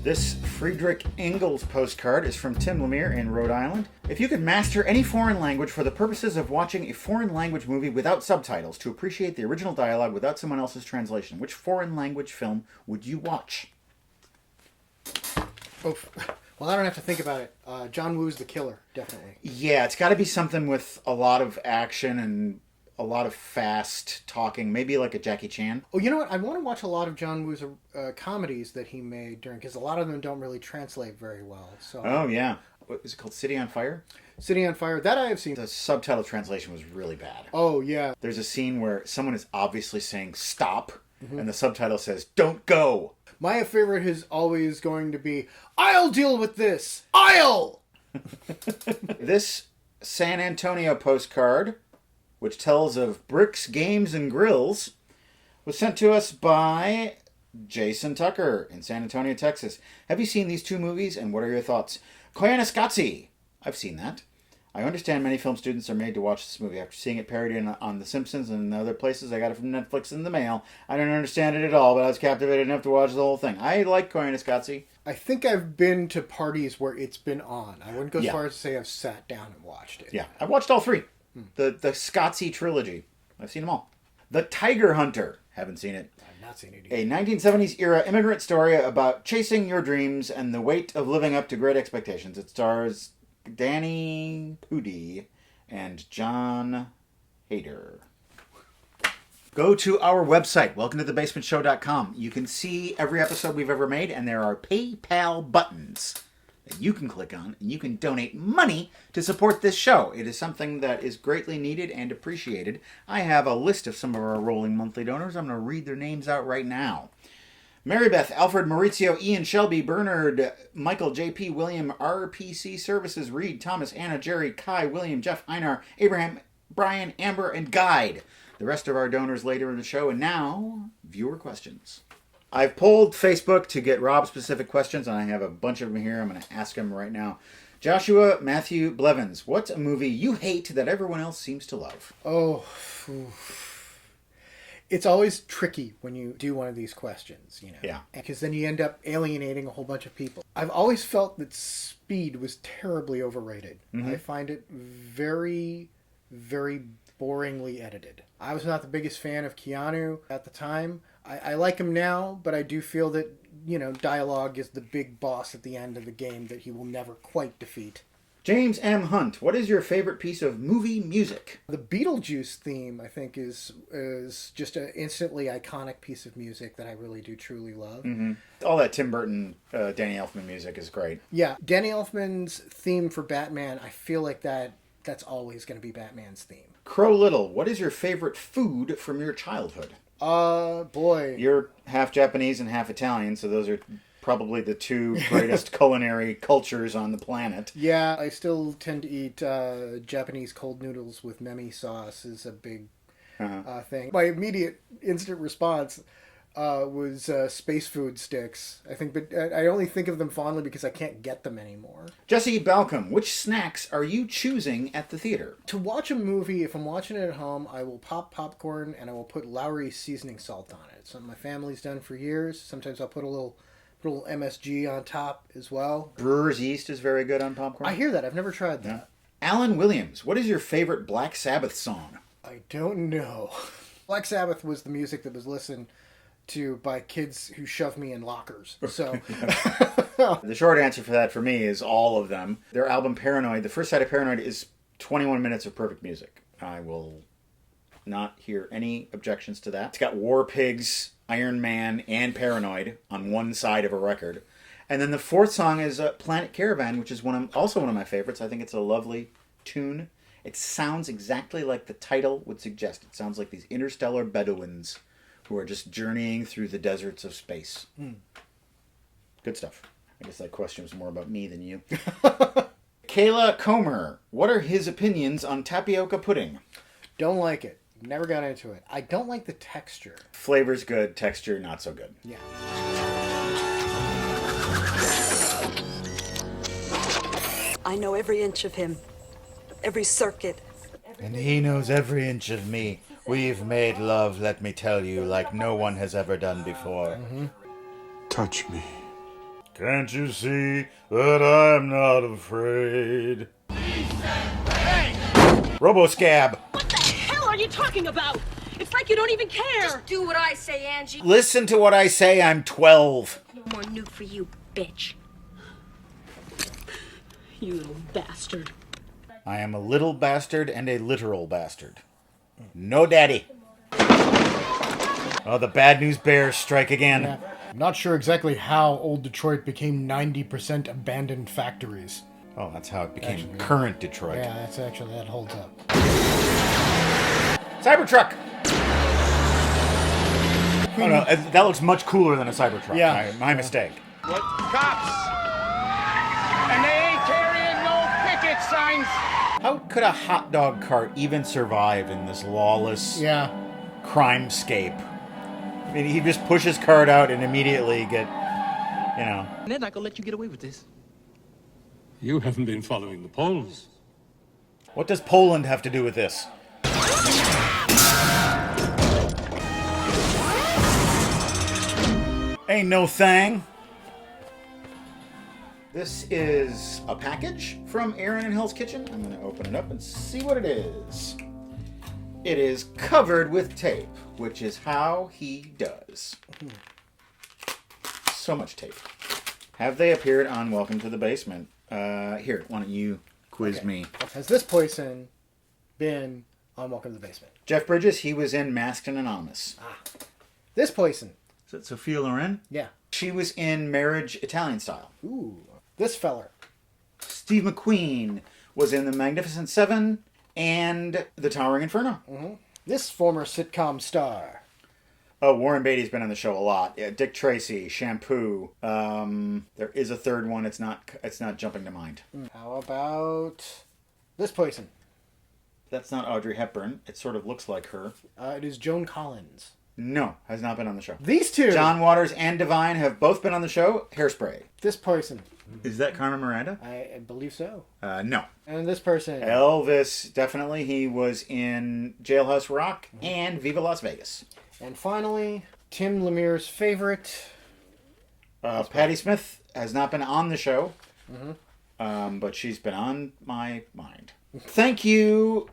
This Friedrich Engels postcard is from Tim Lemire in Rhode Island. If you could master any foreign language for the purposes of watching a foreign language movie without subtitles to appreciate the original dialogue without someone else's translation, which foreign language film would you watch? Oh, well, I don't have to think about it. John Woo's The Killer, definitely. Yeah, it's got to be something with a lot of action and a lot of fast talking, maybe like a Jackie Chan. Oh, you know what? I want to watch a lot of John Woo's comedies that he made because a lot of them don't really translate very well. So. Oh, yeah. What is it called? City on Fire? City on Fire. That I have seen. The subtitle translation was really bad. Oh, yeah. There's a scene where someone is obviously saying stop, and the subtitle says, don't go. My favorite is always going to be, I'll deal with this. I'll! This San Antonio postcard, which tells of bricks, games, and grills, was sent to us by Jason Tucker in San Antonio, Texas. Have you seen these two movies, and what are your thoughts? Koyaanisqatsi. I've seen that. I understand many film students are made to watch this movie. After seeing it parodied on The Simpsons and other places, I got it from Netflix in the mail. I don't understand it at all, but I was captivated enough to watch the whole thing. I like Koyaanisqatsi. I think I've been to parties where it's been on. I wouldn't go as Yeah. far as to say I've sat down and watched it. Yeah, I've watched all three. The Scotzi trilogy. I've seen them all. The Tiger Hunter. Haven't seen it. I've not seen it either. A 1970s era immigrant story about chasing your dreams and the weight of living up to great expectations. It stars Danny Pudi and John Hader. Go to our website, welcometothebasementshow.com. You can see every episode we've ever made, and there are PayPal buttons that you can click on, and you can donate money to support this show. It is something that is greatly needed and appreciated. I have a list of some of our rolling monthly donors. I'm going to read their names out right now. Mary Beth, Alfred, Maurizio, Ian, Shelby, Bernard, Michael, JP, William, RPC Services, Reed, Thomas, Anna, Jerry, Kai, William, Jeff, Einar, Abraham, Brian, Amber, and Guide. The rest of our donors later in the show. And now, viewer questions. I've polled Facebook to get Rob-specific questions, and I have a bunch of them here. I'm going to ask them right now. Joshua Matthew Blevins, what's a movie you hate that everyone else seems to love? Oh, it's always tricky when you do one of these questions, you know. Yeah. Because then you end up alienating a whole bunch of people. I've always felt that Speed was terribly overrated. Mm-hmm. I find it very, very boringly edited. I was not the biggest fan of Keanu at the time. I like him now, but I do feel that, you know, dialogue is the big boss at the end of the game that he will never quite defeat. James M. Hunt, what is your favorite piece of movie music? The Beetlejuice theme, I think, is just an instantly iconic piece of music that I really do truly love. Mm-hmm. All that Tim Burton, Danny Elfman music is great. Yeah, Danny Elfman's theme for Batman, I feel like that's always going to be Batman's theme. Crow Little, what is your favorite food from your childhood? Boy. You're half Japanese and half Italian, so those are probably the two greatest culinary cultures on the planet. Yeah, I still tend to eat Japanese cold noodles with memi sauce is a big thing. My immediate instant response was space food sticks. I think, but I only think of them fondly because I can't get them anymore. Jesse Balcom, which snacks are you choosing at the theater? To watch a movie, if I'm watching it at home, I will pop popcorn and I will put Lowry's seasoning salt on it. Something my family's done for years. Sometimes I'll put a little MSG on top as well. Brewer's yeast is very good on popcorn. I hear that. I've never tried that. Yeah. Alan Williams, what is your favorite Black Sabbath song? I don't know. Black Sabbath was the music that was listened to by kids who shoved me in lockers. So The short answer for that for me is all of them. Their album Paranoid, the first side of Paranoid is 21 minutes of perfect music. I will not hear any objections to that. It's got War Pigs, Iron Man, and Paranoid on one side of a record. And then the fourth song is Planet Caravan, which is also one of my favorites. I think it's a lovely tune. It sounds exactly like the title would suggest. It sounds like these interstellar Bedouins who are just journeying through the deserts of space. Good stuff. I guess that question was more about me than you. Kayla Comer, what are his opinions on tapioca pudding? don't like it. Never got into it. I don't like the texture. Flavor's good, texture not so good. Yeah. I know every inch of him, every circuit. And he knows every inch of me. We've made love, let me tell you, like no one has ever done before. Touch me. Can't you see that I'm not afraid? Robo-scab. What the hell are you talking about? It's like you don't even care. Just do what I say, Angie. Listen to what I say, I'm 12. No more nuke for you, bitch. You little bastard. I am a little bastard and a literal bastard. No daddy. Oh, the bad news bears strike again. Yeah. I'm not sure exactly how old Detroit became 90% abandoned factories. Oh, that's how it became current Detroit. Yeah, that holds up. Cybertruck! Oh no, that looks much cooler than a Cybertruck. Yeah. My mistake. What? Cops! And they ain't carrying no picket signs! How could a hot dog cart even survive in this lawless crimescape? I mean, he just push his cart out and immediately get, They're not gonna let you get away with this. You haven't been following the polls. What does Poland have to do with this? Ain't no thing. This is a package from Aaron in Hell's Kitchen. I'm going to open it up and see what it is. It is covered with tape, which is how he does. So much tape. Have they appeared on Welcome to the Basement? Here, why don't you quiz me? Has this person been on Welcome to the Basement? Jeff Bridges, he was in Masked and Anonymous. This person. Is that Sophia Loren? Yeah. She was in Marriage Italian Style. Ooh. This feller. Steve McQueen was in The Magnificent Seven and The Towering Inferno. Mm-hmm. This former sitcom star. Oh, Warren Beatty's been on the show a lot. Yeah, Dick Tracy, Shampoo. There is a third one. It's not jumping to mind. How about this person? That's not Audrey Hepburn. It sort of looks like her. It is Joan Collins. No, has not been on the show. These two. John Waters and Divine have both been on the show. Hairspray. This person. Is that Carmen Miranda? I believe so. No. And this person. Elvis, definitely. He was in Jailhouse Rock and Viva Las Vegas. And finally, Tim Lemire's favorite. Patti Smith has not been on the show, but she's been on my mind. Thank you,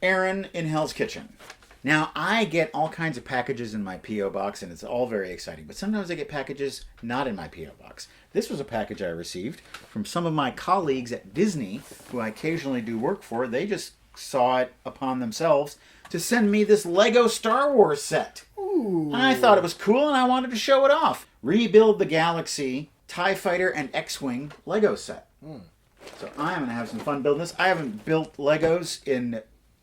Aaron in Hell's Kitchen. Now, I get all kinds of packages in my P.O. box, and it's all very exciting. But sometimes I get packages not in my P.O. box. This was a package I received from some of my colleagues at Disney, who I occasionally do work for. They just saw it upon themselves to send me this Lego Star Wars set. Ooh. And I thought it was cool, and I wanted to show it off. Rebuild the Galaxy TIE Fighter and X-Wing Lego set. So I'm going to have some fun building this. I haven't built Legos in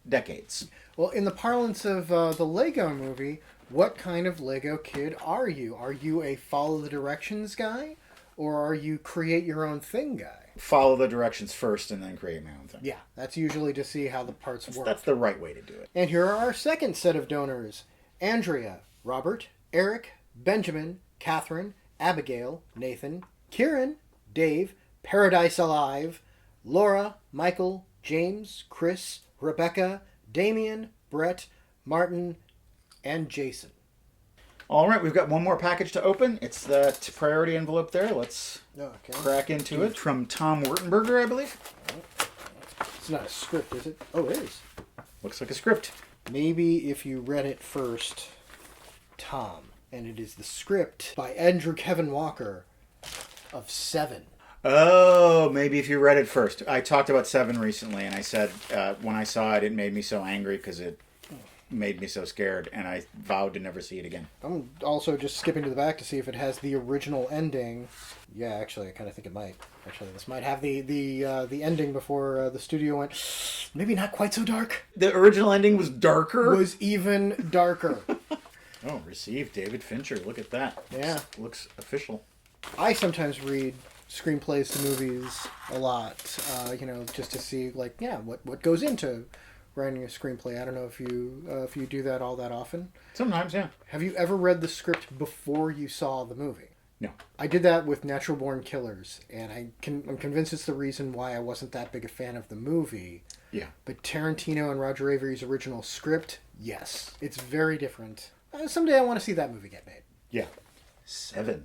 decades. Well, in the parlance of the Lego movie, what kind of Lego kid are you? Are you a follow the directions guy? Or are you create your own thing guy? Follow the directions first and then create my own thing. Yeah, that's usually to see how the parts work. That's the right way to do it. And here are our second set of donors. Andrea, Robert, Eric, Benjamin, Catherine, Abigail, Nathan, Kieran, Dave, Paradise Alive, Laura, Michael, James, Chris, Rebecca, Damien, Brett, Martin, and Jason. All right, we've got one more package to open. It's that priority envelope there. Let's crack into it. From Tom Wurtenberger, I believe. It's not a script, is it? Oh, it is. Looks like a script. Maybe if you read it first, Tom. And it is the script by Andrew Kevin Walker of Se7en. Oh, maybe if you read it first. I talked about Se7en recently, and I said when I saw it, it made me so angry because it made me so scared, and I vowed to never see it again. I'm also just skipping to the back to see if it has the original ending. Yeah, actually, I kind of think it might. Actually, this might have the ending before the studio went, maybe not quite so dark. The original ending was darker? Was even darker. Oh, received David Fincher. Look at that. Yeah. Looks official. I sometimes read screenplays to movies a lot, just to see, what goes into writing a screenplay. I don't know if you do that all that often. Sometimes, yeah. Have you ever read the script before you saw the movie? No. I did that with Natural Born Killers, and I'm convinced it's the reason why I wasn't that big a fan of the movie. Yeah. But Tarantino and Roger Avary's original script, yes. It's very different. Someday I want to see that movie get made. Yeah. Se7en.